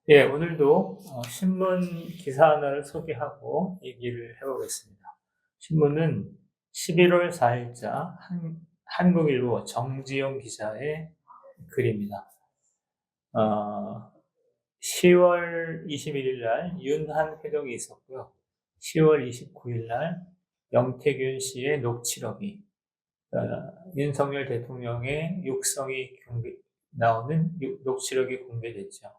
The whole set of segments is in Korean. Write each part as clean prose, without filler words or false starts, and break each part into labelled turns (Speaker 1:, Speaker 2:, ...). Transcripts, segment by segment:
Speaker 1: 예, 오늘도 신문 기사 하나를 소개하고 얘기를 해보겠습니다. 신문은 11월 4일자 한국일보 정지용 기자의 글입니다. 10월 21일 날 윤한 회동이 있었고요. 10월 29일 날 영태균 씨의 녹취록이 윤석열 대통령의 육성이 나오는 녹취록이 공개됐죠.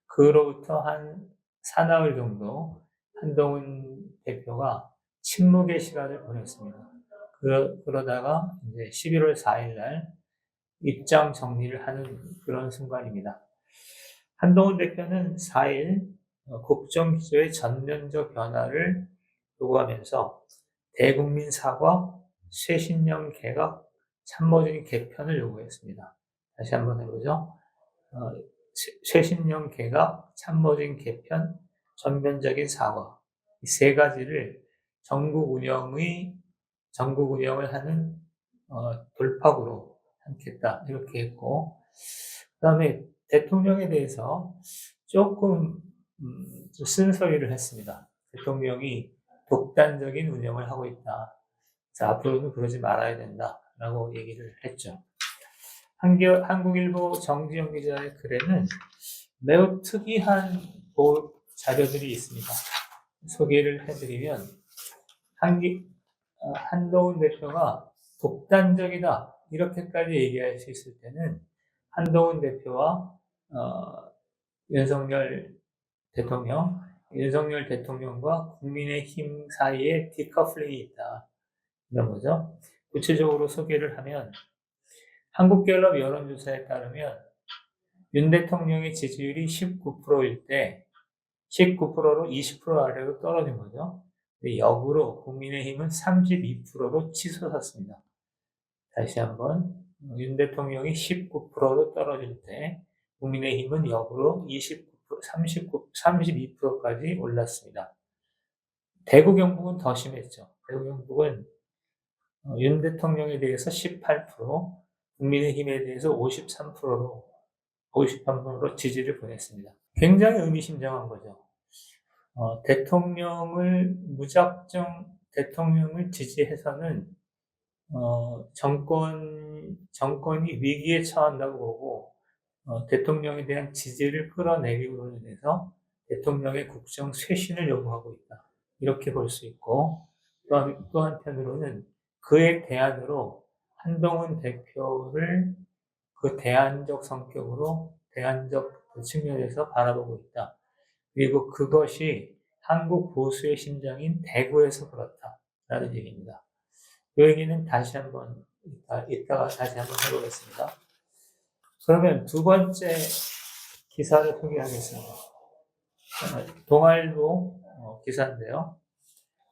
Speaker 1: 그로부터 한 사나흘 정도 한동훈 대표가 침묵의 시간을 보냈습니다. 그러다가 이제 11월 4일 날 입장 정리를 하는 그런 순간입니다. 한동훈 대표는 4일 국정기조의 전면적 변화를 요구하면서 대국민 사과, 쇄신령 개각, 참모진 개편을 요구했습니다. 다시 한번 해보죠. 쇄신령 개각, 참모진 개편, 전면적인 사과. 이 세 가지를 전국 운영을 하는 돌파구로 삼겠다 이렇게 했고, 그다음에 대통령에 대해서 조금 쓴소리를 했습니다. 대통령이 독단적인 운영을 하고 있다. 그래서 앞으로는 그러지 말아야 된다라고 얘기를 했죠. 한국일보 정지영 기자의 글에는 매우 특이한 자료들이 있습니다. 소개를 해드리면 한동훈 대표가 독단적이다 이렇게까지 얘기할 수 있을 때는 한동훈 대표와 윤석열 대통령과 국민의힘 사이에 디커플링이 있다 이런 거죠. 구체적으로 소개를 하면 한국갤럽 여론조사에 따르면 윤 대통령의 지지율이 19%일 때 19%로 20% 아래로 떨어진 거죠. 역으로 국민의힘은 32%로 치솟았습니다. 다시 한번 윤 대통령이 19%로 떨어질 때 국민의힘은 역으로 32%까지 올랐습니다. 대구 경북은 더 심했죠. 대구 경북은 윤 대통령에 대해서 18%, 국민의힘에 대해서 53%로 지지를 보냈습니다. 굉장히 의미심장한 거죠. 대통령을 지지해서는 정권이 위기에 처한다고 보고 대통령에 대한 지지를 끌어내기로 인해서 대통령의 국정 쇄신을 요구하고 있다. 이렇게 볼 수 있고 또 한편으로는 그의 대안으로 한동훈 대표를 그 대안적 측면에서 바라보고 있다. 그리고 그것이 한국 보수의 심장인 대구에서 그렇다라는 얘기입니다. 이 얘기는 이따가 다시 한번 해보겠습니다. 그러면 두 번째 기사를 소개하겠습니다. 동아일보 기사인데요.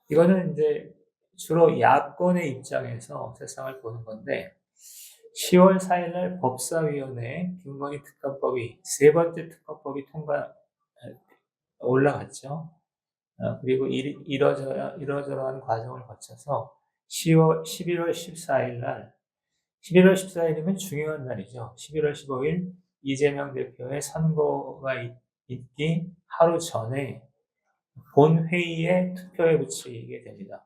Speaker 1: 이거는 이제 주로 야권의 입장에서 세상을 보는 건데 10월 4일 날 법사위원회 김건희 특검법이 세 번째 특검법이 올라갔죠. 그리고 이러저러한 과정을 거쳐서 11월 14일이면 중요한 날이죠. 11월 15일 이재명 대표의 선거가 있기 하루 전에 본회의에 투표에 붙이게 됩니다.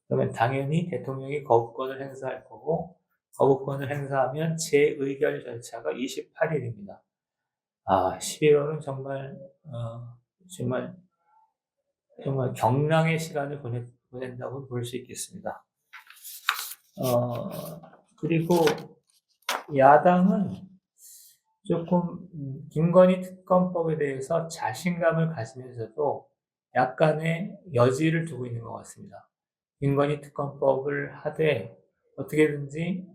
Speaker 1: 그러면 당연히 대통령이 거부권을 행사할 거고, 거부권을 행사하면 재의결 절차가 28일입니다. 11월은 정말 경랑의 시간을 보낸다고 볼 수 있겠습니다. 그리고 야당은 조금 김건희 특검법에 대해서 자신감을 가지면서도 약간의 여지를 두고 있는 것 같습니다. 김건희 특검법을 하되 어떻게든지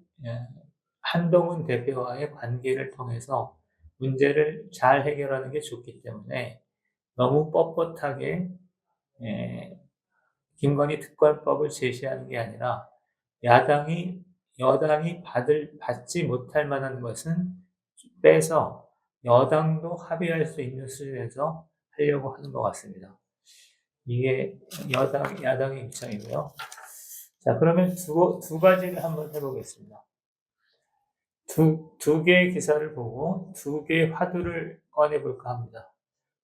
Speaker 1: 한동훈 대표와의 관계를 통해서 문제를 잘 해결하는 게 좋기 때문에 너무 뻣뻣하게 김건희 특검법을 제시하는 게 아니라 여당이 받지 못할 만한 것은 빼서 여당도 합의할 수 있는 수준에서 하려고 하는 것 같습니다. 이게 야당의 입장이고요. 자, 그러면 두 가지를 한번 해보겠습니다. 두 개의 기사를 보고 두 개의 화두를 꺼내볼까 합니다.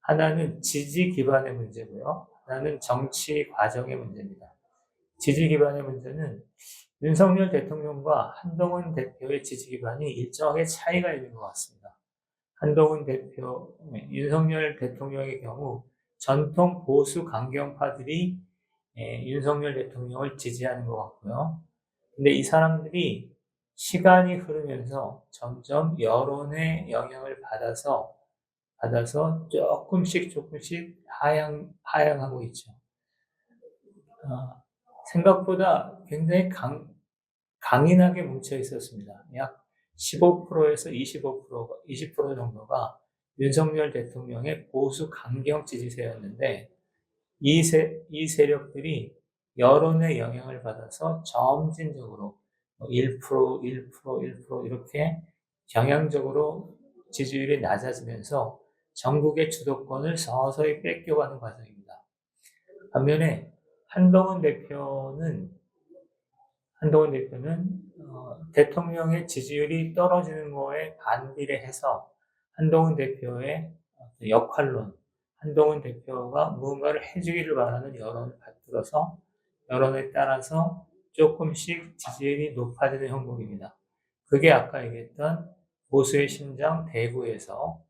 Speaker 1: 하나는 지지 기반의 문제고요. 하나는 정치 과정의 문제입니다. 지지 기반의 문제는 윤석열 대통령과 한동훈 대표의 지지 기반이 일정하게 차이가 있는 것 같습니다. 한동훈 대표, 윤석열 대통령의 경우 전통 보수 강경파들이 윤석열 대통령을 지지하는 것 같고요. 근데 이 사람들이 시간이 흐르면서 점점 여론의 영향을 받아서 조금씩 하향하고 있죠. 생각보다 굉장히 강인하게 뭉쳐 있었습니다. 약 15%에서 20% 정도가 윤석열 대통령의 보수 강경 지지세였는데 이 세력들이 여론의 영향을 받아서 점진적으로 1%, 1% 이렇게 경향적으로 지지율이 낮아지면서 전국의 주도권을 서서히 뺏겨가는 과정입니다. 반면에 한동훈 대표는 대통령의 지지율이 떨어지는 거에 반비례해서 한동훈 대표의 역할론, 한동훈 대표가 무언가를 해주기를 바라는 여론을 받들어서 여론에 따라서 조금씩 지지율이 높아지는 형국입니다. 그게 아까 얘기했던 보수의 심장 대구에서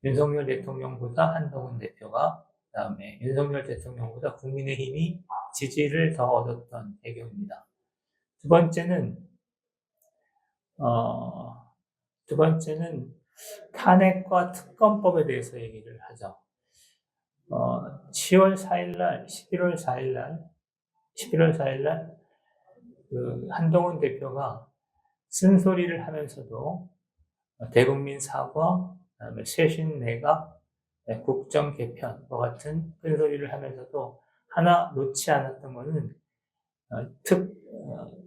Speaker 1: 윤석열 대통령보다 한동훈 대표가, 그다음에 윤석열 대통령보다 국민의힘이 지지를 더 얻었던 배경입니다. 두 번째는 탄핵과 특검법에 대해서 얘기를 하죠. 10월 4일날, 11월 4일날, 한동훈 대표가 쓴소리를 하면서도 대국민 사과, 그다음에 쇄신 내각, 국정 개편과 같은 큰소리를 하면서도 하나 놓지 않았던 것은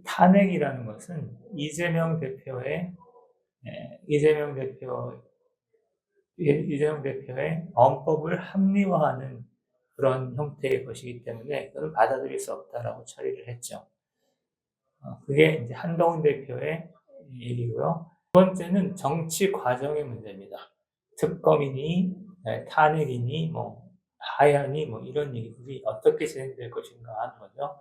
Speaker 1: 탄핵이라는 것은 이재명 대표의 언법을 합리화하는 그런 형태의 것이기 때문에 그걸 받아들일 수 없다라고 처리를 했죠. 그게 이제 한동훈 대표의 얘기고요. 두 번째는 정치 과정의 문제입니다. 특검이니 탄핵이니 하야니 이런 얘기들이 어떻게 진행될 것인가 하는 거죠.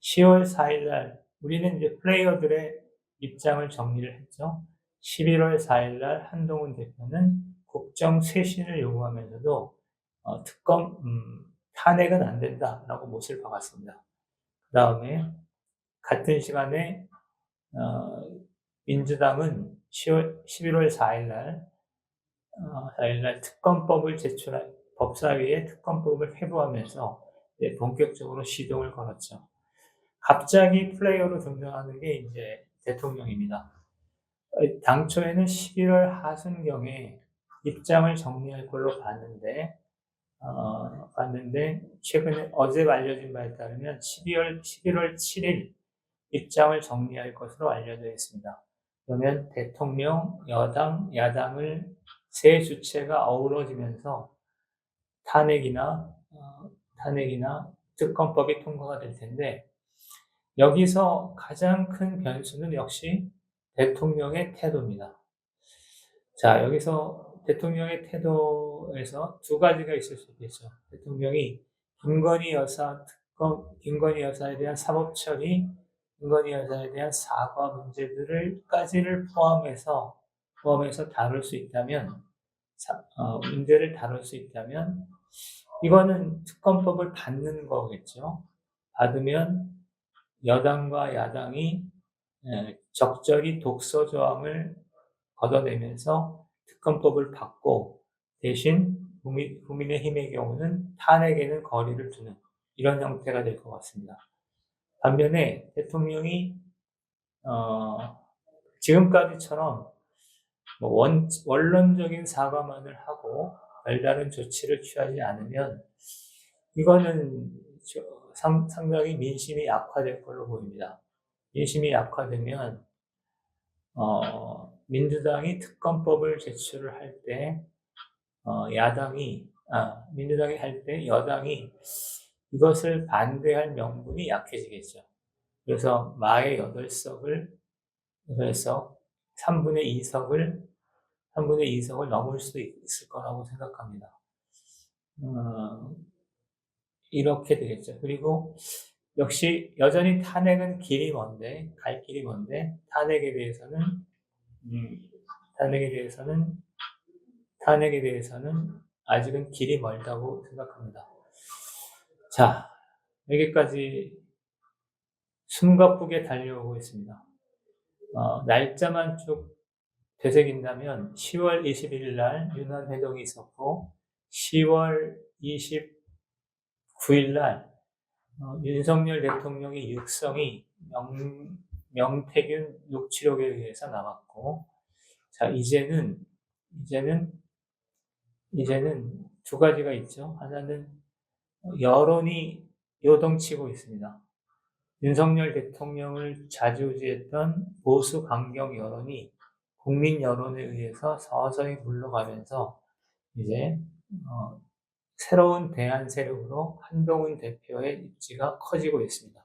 Speaker 1: 10월 4일날 우리는 이제 플레이어들의 입장을 정리를 했죠. 11월 4일날 한동훈 대표는 국정 쇄신을 요구하면서도 탄핵은 안 된다라고 못을 박았습니다. 그 다음에 같은 시간에 민주당은 11월 4일날 특검법을 법사위에 특검법을 회부하면서 본격적으로 시동을 걸었죠. 갑자기 플레이어로 등장하는 게 이제 대통령입니다. 당초에는 11월 하순경에 입장을 정리할 걸로 봤는데 최근에 어제 알려진 바에 따르면 11월 7일 입장을 정리할 것으로 알려져 있습니다. 그러면 대통령, 여당, 야당을 세 주체가 어우러지면서 탄핵이나 특검법이 통과가 될 텐데 여기서 가장 큰 변수는 역시 대통령의 태도입니다. 자, 여기서 대통령의 태도에서 두 가지가 있을 수 있겠죠. 대통령이 김건희 여사에 대한 사법 처리, 김건희 여사에 대한 사과 문제까지를 포함해서 다룰 수 있다면, 문제를 다룰 수 있다면, 이거는 특검법을 받는 거겠죠. 받으면 여당과 야당이 적절히 독소 조항을 걷어내면서 특검법을 받고 대신 국민의힘의 경우는 탄핵에는 거리를 두는 이런 형태가 될 것 같습니다. 반면에 대통령이 지금까지처럼 원론적인 사과만을 하고 별다른 조치를 취하지 않으면 이거는 상당히 민심이 약화될 걸로 보입니다. 민심이 약화되면 민주당이 특검법을 제출을 할 때 민주당이 할 때 여당이 이것을 반대할 명분이 약해지겠죠. 그래서 마의 8석을 3분의 2석을 넘을 수도 있을 거라고 생각합니다. 어, 이렇게 되겠죠. 그리고 역시 여전히 탄핵은 길이 먼데, 갈 길이 먼데, 음, 탄핵에 대해서는, 탄핵에 대해서는 아직은 길이 멀다고 생각합니다. 자, 여기까지 숨가쁘게 달려오고 있습니다. 날짜만 쭉 되새긴다면 10월 21일 날 유난 회동이 있었고 10월 29일 날 윤석열 대통령의 육성이 명태균 녹취록에 의해서 나왔고, 자, 이제는 두 가지가 있죠. 하나는 여론이 요동치고 있습니다. 윤석열 대통령을 좌지우지했던 보수 강경 여론이 국민 여론에 의해서 서서히 물러가면서 이제 새로운 대안 세력으로 한동훈 대표의 입지가 커지고 있습니다.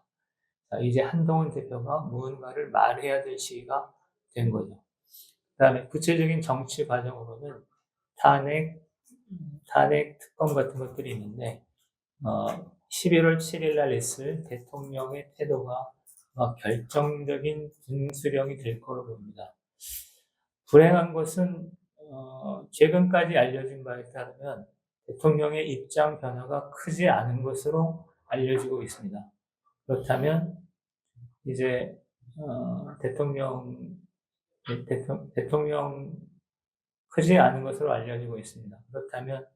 Speaker 1: 자, 이제 한동훈 대표가 무언가를 말해야 될 시기가 된 거죠. 그 다음에 구체적인 정치 과정으로는 탄핵 특검 같은 것들이 있는데 11월 7일 날 있을 대통령의 태도가 결정적인 분수령이 될 거로 보입니다. 불행한 것은 최근까지 알려진 바에 따르면 대통령의 입장 변화가 크지 않은 것으로 알려지고 있습니다. 그렇다면 이제 대통령 크지 않은 것으로 알려지고 있습니다. 그렇다면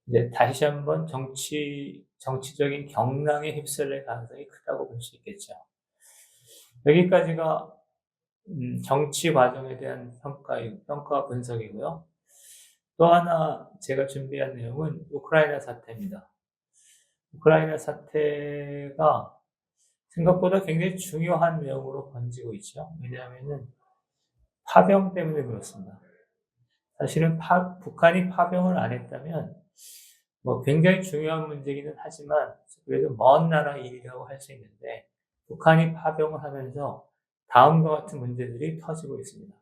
Speaker 1: 이제 다시 한번 정치적인 경랑에 휩쓸릴 가능성이 크다고 볼 수 있겠죠. 여기까지가 정치 과정에 대한 평가 분석이고요. 또 하나 제가 준비한 내용은 우크라이나 사태입니다. 우크라이나 사태가 생각보다 굉장히 중요한 내용으로 번지고 있죠. 왜냐하면은 파병 때문에 그렇습니다. 사실은 북한이 파병을 안 했다면 굉장히 중요한 문제이기는 하지만 그래도 먼 나라 일이라고 할 수 있는데 북한이 파병을 하면서 다음과 같은 문제들이 터지고 있습니다.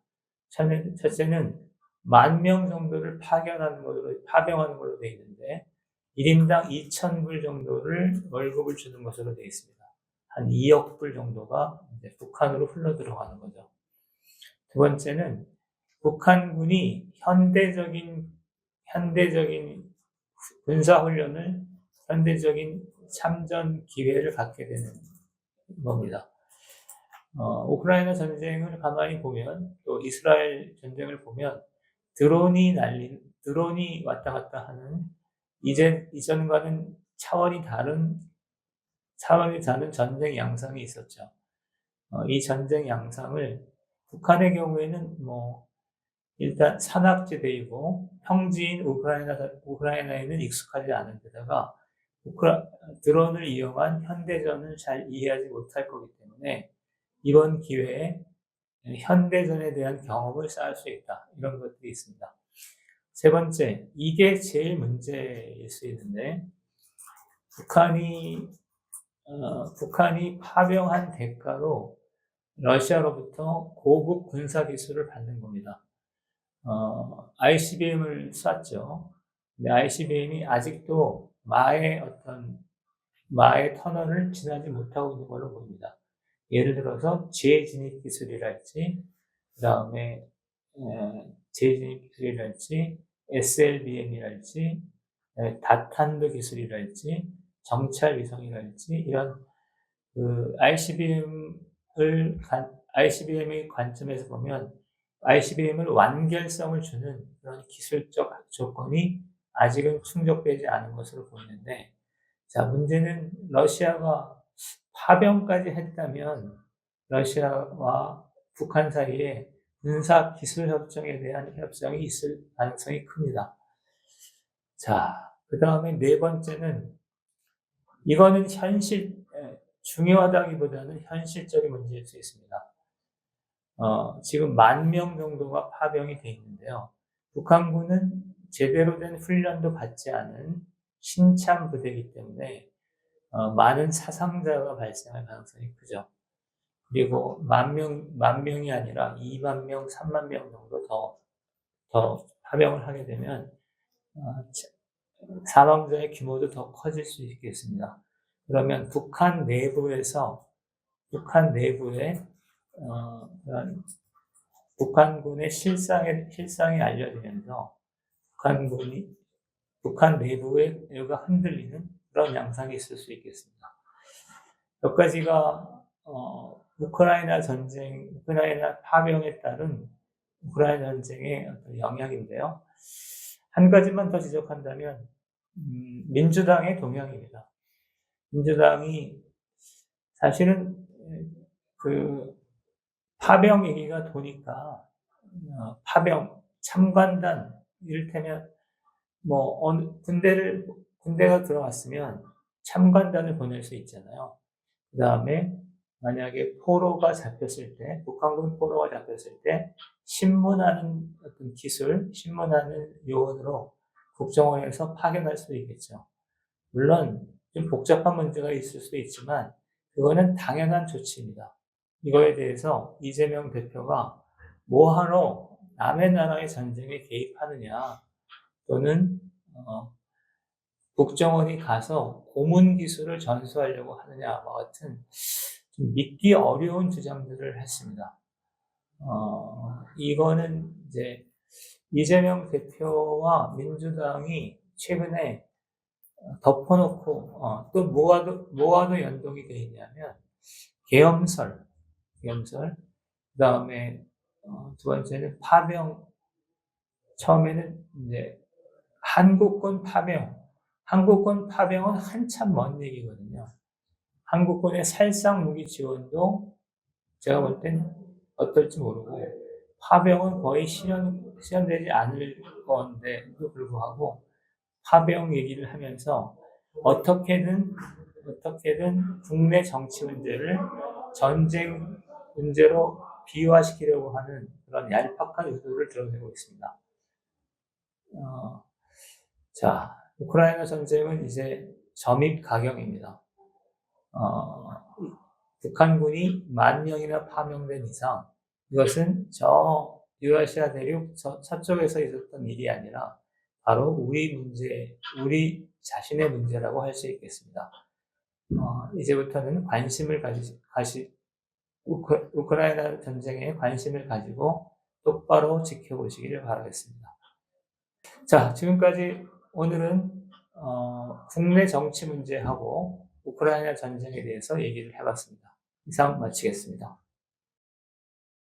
Speaker 1: 첫째는 10,000명 정도를 파병하는 걸로 되어 있는데 1인당 2,000불 정도를 월급을 주는 것으로 되어 있습니다. 한 2억 불 정도가 이제 북한으로 흘러 들어가는 거죠. 두 번째는 북한군이 현대적인 군사훈련을 현대적인 참전 기회를 갖게 되는 겁니다. 우크라이나 전쟁을 가만히 보면 또 이스라엘 전쟁을 보면 드론이 왔다 갔다 하는 이전과는 차원이 다른 전쟁 양상이 있었죠. 이 전쟁 양상을 북한의 경우에는 일단 산악지대이고 평지인 우크라이나에는 익숙하지 않은 데다가 드론을 이용한 현대전을 잘 이해하지 못할 거기 때문에 이번 기회에 현대전에 대한 경험을 쌓을 수 있다. 이런 것들이 있습니다. 세 번째, 이게 제일 문제일 수 있는데 북한이 파병한 대가로 러시아로부터 고급 군사 기술을 받는 겁니다. ICBM을 쐈죠. 근데 ICBM이 아직도 마의 터널을 지나지 못하고 있는 걸로 보입니다. 예를 들어서 재진입 기술이랄지, 그 다음에 재진입 기술이랄지, SLBM이랄지, 다탄도 기술이랄지, 정찰 위성이랄지 이런 ICBM의 관점에서 보면 ICBM을 완결성을 주는 그런 기술적 조건이 아직은 충족되지 않은 것으로 보이는데, 자, 문제는 러시아가 파병까지 했다면 러시아와 북한 사이에 군사 기술 협정에 대한 협정이 있을 가능성이 큽니다. 자, 그 다음에 네 번째는 이거는 중요하다기보다는 현실적인 문제일 수 있습니다. 지금 10,000명 정도가 파병이 돼 있는데요. 북한군은 제대로 된 훈련도 받지 않은 신참 부대이기 때문에 많은 사상자가 발생할 가능성이 크죠. 그리고 10,000명이 아니라 20,000명, 30,000명 정도 더 파병을 하게 되면 사망자의 규모도 더 커질 수 있겠습니다. 그러면 북한 내부에 그런 북한군의 실상이 알려지면서 북한 내부의 여가 흔들리는 그런 양상이 있을 수 있겠습니다. 몇 가지가 우크라이나 파병에 따른 우크라이나 전쟁의 어떤 영향인데요. 한 가지만 더 지적한다면 민주당의 동향입니다. 민주당이 사실은 그 파병 얘기가 도니까 파병 참관단 이를테면 군대가 들어왔으면 참관단을 보낼 수 있잖아요. 그 다음에 만약에 북한군 포로가 잡혔을 때 신문하는 어떤 기술, 신문하는 요원으로 국정원에서 파견할 수도 있겠죠. 물론 좀 복잡한 문제가 있을 수도 있지만 그거는 당연한 조치입니다. 이거에 대해서 이재명 대표가 뭐하러 남의 나라의 전쟁에 개입하느냐, 또는 국정원이 가서 고문 기술을 전수하려고 하느냐, 같은 좀 믿기 어려운 주장들을 했습니다. 이거는 이제 이재명 대표와 민주당이 최근에 덮어놓고 또 뭐와도 연동이 되어 있냐면 계엄설, 그 다음에 두 번째는 파병. 처음에는 이제 한국군 파병은 한참 먼 얘기거든요. 한국군의 살상 무기 지원도 제가 볼 땐 어떨지 모르고, 파병은 거의 실현되지 않을 건데도 불구하고 파병 얘기를 하면서 어떻게든 국내 정치 문제를 전쟁 문제로 비화시키려고 하는 그런 얄팍한 의도를 드러내고 있습니다. 우크라이나 전쟁은 이제 점입 가경입니다. 북한군이 10,000명이나 파병된 이상 이것은 저 유라시아 대륙 서쪽에서 있었던 일이 아니라 바로 우리 자신의 문제라고 할 수 있겠습니다. 이제부터는 우크라이나 전쟁에 관심을 가지고 똑바로 지켜보시기를 바라겠습니다. 자, 지금까지 오늘은 국내 정치 문제하고 우크라이나 전쟁에 대해서 얘기를 해봤습니다. 이상 마치겠습니다.